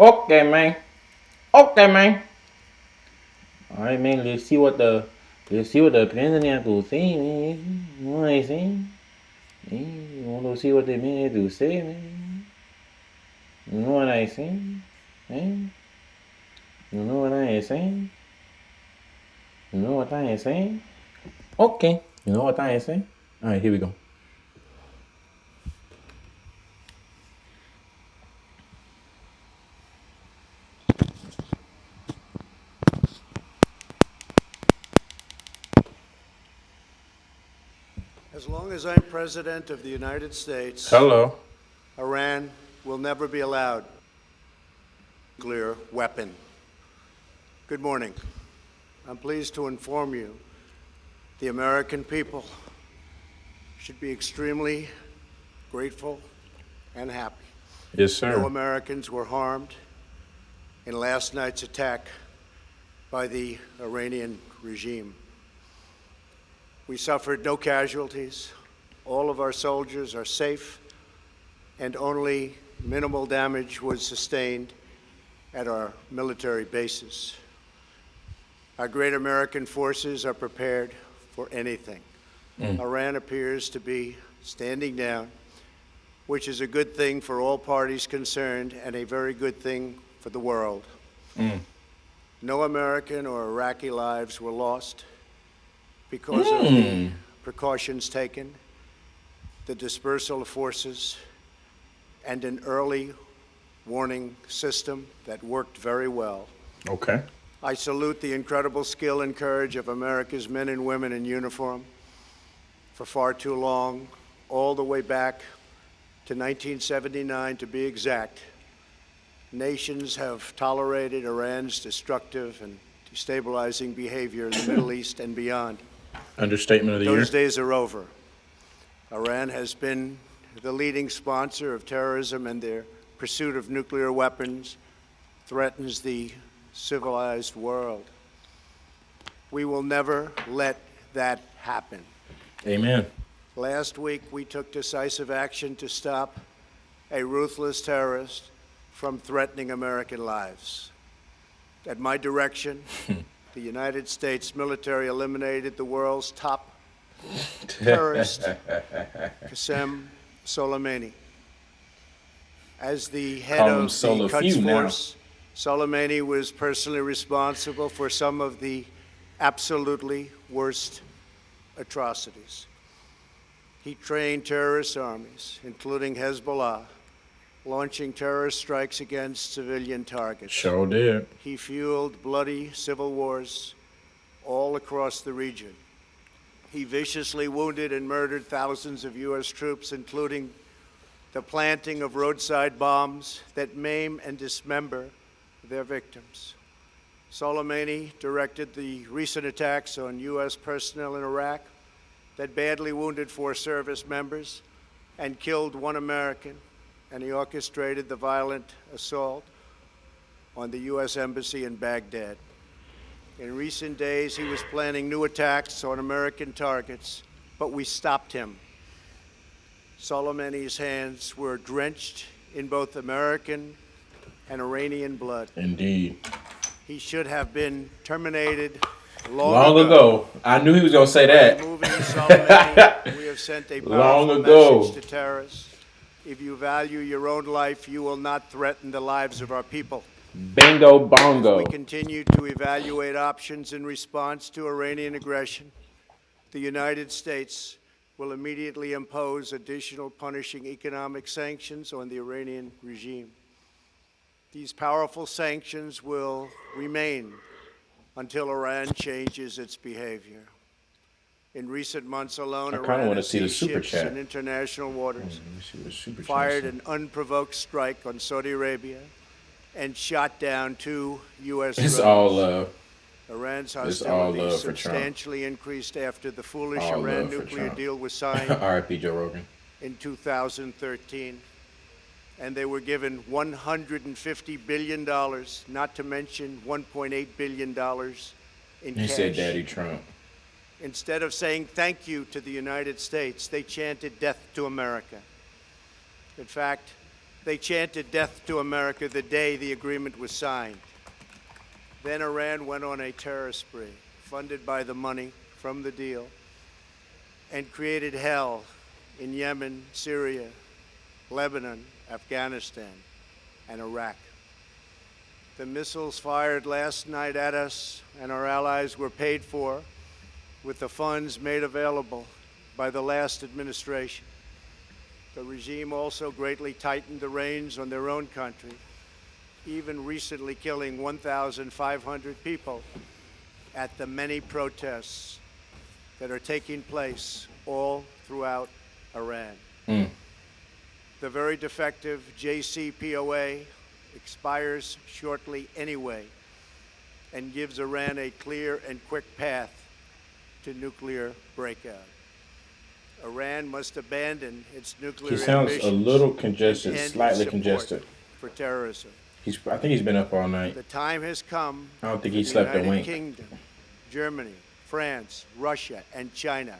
Okay, man. Okay, man. All right, man. Let's see what the president have to say, man. You know what I'm saying? Man, you want to see what the man have to say, man? You know what I'm saying? Man, you know what I'm saying? You know what I'm saying? Okay. You know what I'm saying? All right, here we go. As long as I'm President of the United States, Hello. Iran will never be allowed a nuclear weapon. Good morning. I'm pleased to inform you the American people should be extremely grateful and happy. Yes, No sir. Americans were harmed in last night's attack by the Iranian regime. We suffered no casualties. All of our soldiers are safe, and only minimal damage was sustained at our military bases. Our great American forces are prepared for anything. Iran appears to be standing down, which is a good thing for all parties concerned and a very good thing for the world. No American or Iraqi lives were lost because of the precautions taken, the dispersal of forces, and an early warning system that worked very well. Okay. I salute the incredible skill and courage of America's men and women in uniform. For far too long, all the way back to 1979 to be exact, nations have tolerated Iran's destructive and destabilizing behavior in the Middle East and beyond. Understatement of the year. Those days are over. Iran has been the leading sponsor of terrorism, and their pursuit of nuclear weapons threatens the civilized world. We will never let that happen. Amen. Last week, we took decisive action to stop a ruthless terrorist from threatening American lives. At my direction, the United States military eliminated the world's top terrorist, Qasem Soleimani. As the head Call him of the Solo Quds Few now. Force, Soleimani was personally responsible for some of the absolutely worst atrocities. He trained terrorist armies, including Hezbollah, launching terrorist strikes against civilian targets. Sure did. He fueled bloody civil wars all across the region. He viciously wounded and murdered thousands of U.S. troops, including the planting of roadside bombs that maim and dismember their victims. Soleimani directed the recent attacks on U.S. personnel in Iraq that badly wounded 4 service members and killed 1 American, and he orchestrated the violent assault on the U.S. Embassy in Baghdad. In recent days, he was planning new attacks on American targets, but we stopped him. Soleimani's hands were drenched in both American and Iranian blood. Indeed. He should have been terminated Long ago. I knew he was going to say By that. removing Soleimani, we have sent a Long powerful ago. message to terrorists. If you value your own life, you will not threaten the lives of our people. Bingo As bongo. we continue to evaluate options in response to Iranian aggression, the United States will immediately impose additional punishing economic sanctions on the Iranian regime. These powerful sanctions will remain until Iran changes its behavior. In recent months alone, I kinda Iran wanna has see the seized super ships chat. in international waters, Let me see what super fired chat an unprovoked strike on Saudi Arabia, and shot down 2 U.S. said. It's drones. all love. Iran's It's all hostility love for Trump. substantially increased after the foolish All Iran love for nuclear Trump. deal was signed R.I.P. Joe Rogan. in 2013, and they were given $150 billion, not to mention $1.8 billion in He cash. said Daddy Trump. Instead of saying thank you to the United States, they chanted death to America. In fact, They chanted death to America the day the agreement was signed. Then Iran went on a terror spree, funded by the money from the deal, and created hell in Yemen, Syria, Lebanon, Afghanistan, and Iraq. The missiles fired last night at us and our allies were paid for with the funds made available by the last administration. The regime also greatly tightened the reins on their own country, even recently killing 1,500 people at the many protests that are taking place all throughout Iran. The very defective JCPOA expires shortly anyway and gives Iran a clear and quick path to nuclear breakout. Iran must abandon its nuclear He sounds ambitions a little and congested, end slightly its support congested. for terrorism. I think he's been up all night. The time has come I don't think for he the slept a United wink. Kingdom, Germany, France, Russia, and China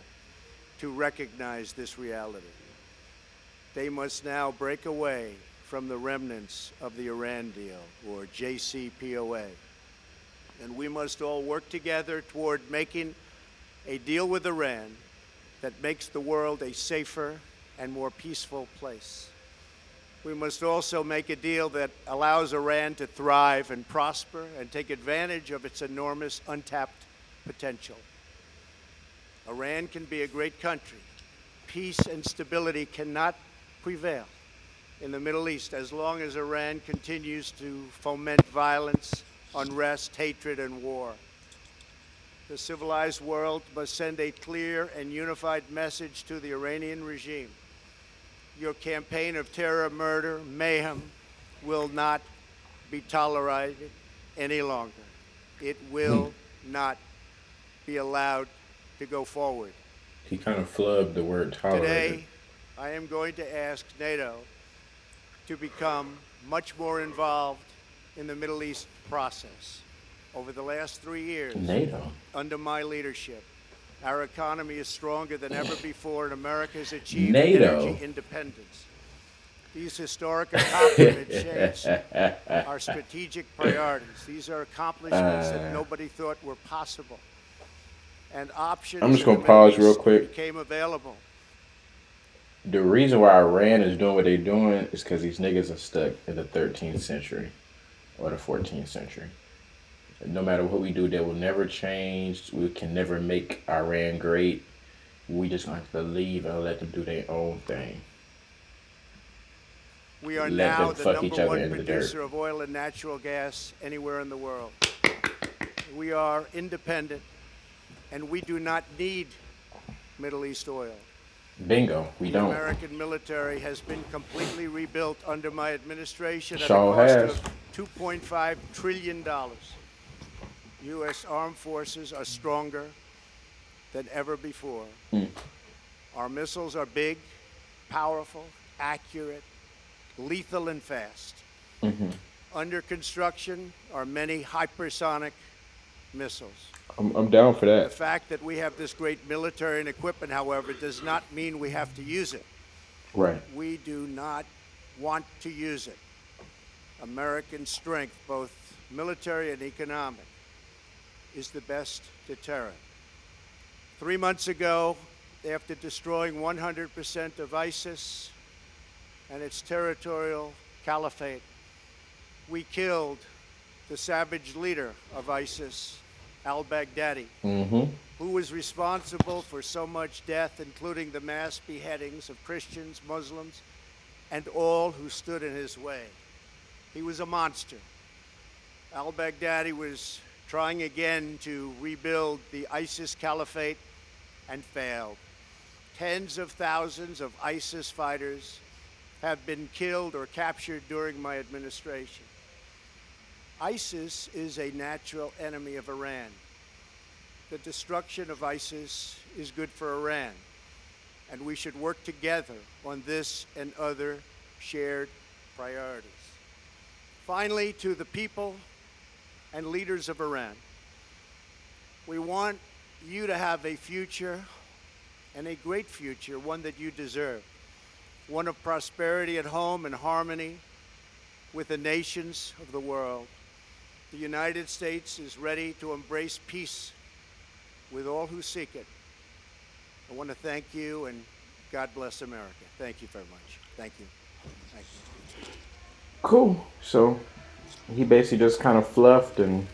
to recognize this reality. They must now break away from the remnants of the Iran deal, or JCPOA. And we must all work together toward making a deal with Iran that makes the world a safer and more peaceful place. We must also make a deal that allows Iran to thrive and prosper and take advantage of its enormous untapped potential. Iran can be a great country. Peace and stability cannot prevail in the Middle East as long as Iran continues to foment violence, unrest, hatred, and war. The civilized world must send a clear and unified message to the Iranian regime. Your campaign of terror, murder, mayhem will not be tolerated any longer. It will not be allowed to go forward. He kind of flubbed the word tolerated. Today, I am going to ask NATO to become much more involved in the Middle East process. Over the last 3 years, NATO? Under my leadership, our economy is stronger than ever before, and America has achieved NATO? energy independence. These historic accomplishments change our strategic priorities. These are accomplishments that nobody thought were possible. And options I'm just in gonna the Middle pause real East quick. became available. The reason why Iran is doing what they're doing is because these niggas are stuck in the 13th century or the 14th century. No matter what we do, they will never change. We can never make Iran great. We just gonna have to leave and let them do their own thing. We are Let now them the fuck each number other one in the dirt. producer of oil and natural gas anywhere in the world. We are independent, and we do not need Middle East oil. Bingo, we The don't. American military has been completely rebuilt under my administration at a Sure cost has. of $2.5 trillion. U.S. armed forces are stronger than ever before. Our missiles are big, powerful, accurate, lethal, and fast. Under construction are many hypersonic missiles. I'm down for The that. fact that we have this great military and equipment, however, does not mean we have to use it. Right. We do not want to use it. American strength, both military and economic, is the best deterrent. 3 months ago, after destroying 100% of ISIS and its territorial caliphate, we killed the savage leader of ISIS, al-Baghdadi, who was responsible for so much death, including the mass beheadings of Christians, Muslims, and all who stood in his way. He was a monster. Al-Baghdadi was trying again to rebuild the ISIS caliphate and failed. Tens of thousands of ISIS fighters have been killed or captured during my administration. ISIS is a natural enemy of Iran. The destruction of ISIS is good for Iran, and we should work together on this and other shared priorities. Finally, to the people and leaders of Iran, we want you to have a future, and a great future, one that you deserve. one of prosperity at home and harmony with the nations of the world. The United States is ready to embrace peace with all who seek it. I want to thank you, and God bless America. Thank you very much. Thank you. Thank you. Cool. So he basically just kind of fluffed and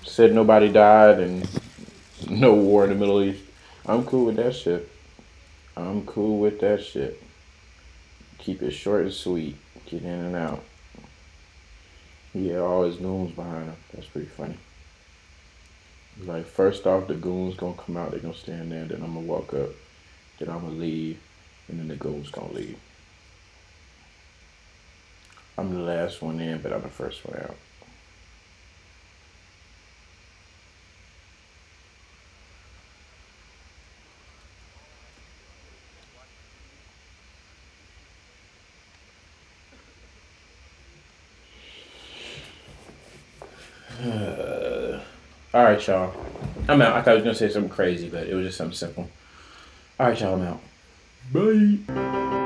said nobody died and no war in the Middle East. I'm cool with that shit. I'm cool with that shit. Keep it short and sweet. Get in and out. He had all his goons behind him. That's pretty funny. Like, first off, the goons gonna come out, they gonna stand there, then I'm gonna walk up, then I'm gonna leave, and then the goons gonna leave. I'm the last one in, but I'm the first one out. All right, y'all. I'm out. I thought I was gonna say something crazy, but it was just something simple. All right, y'all. I'm out. Bye.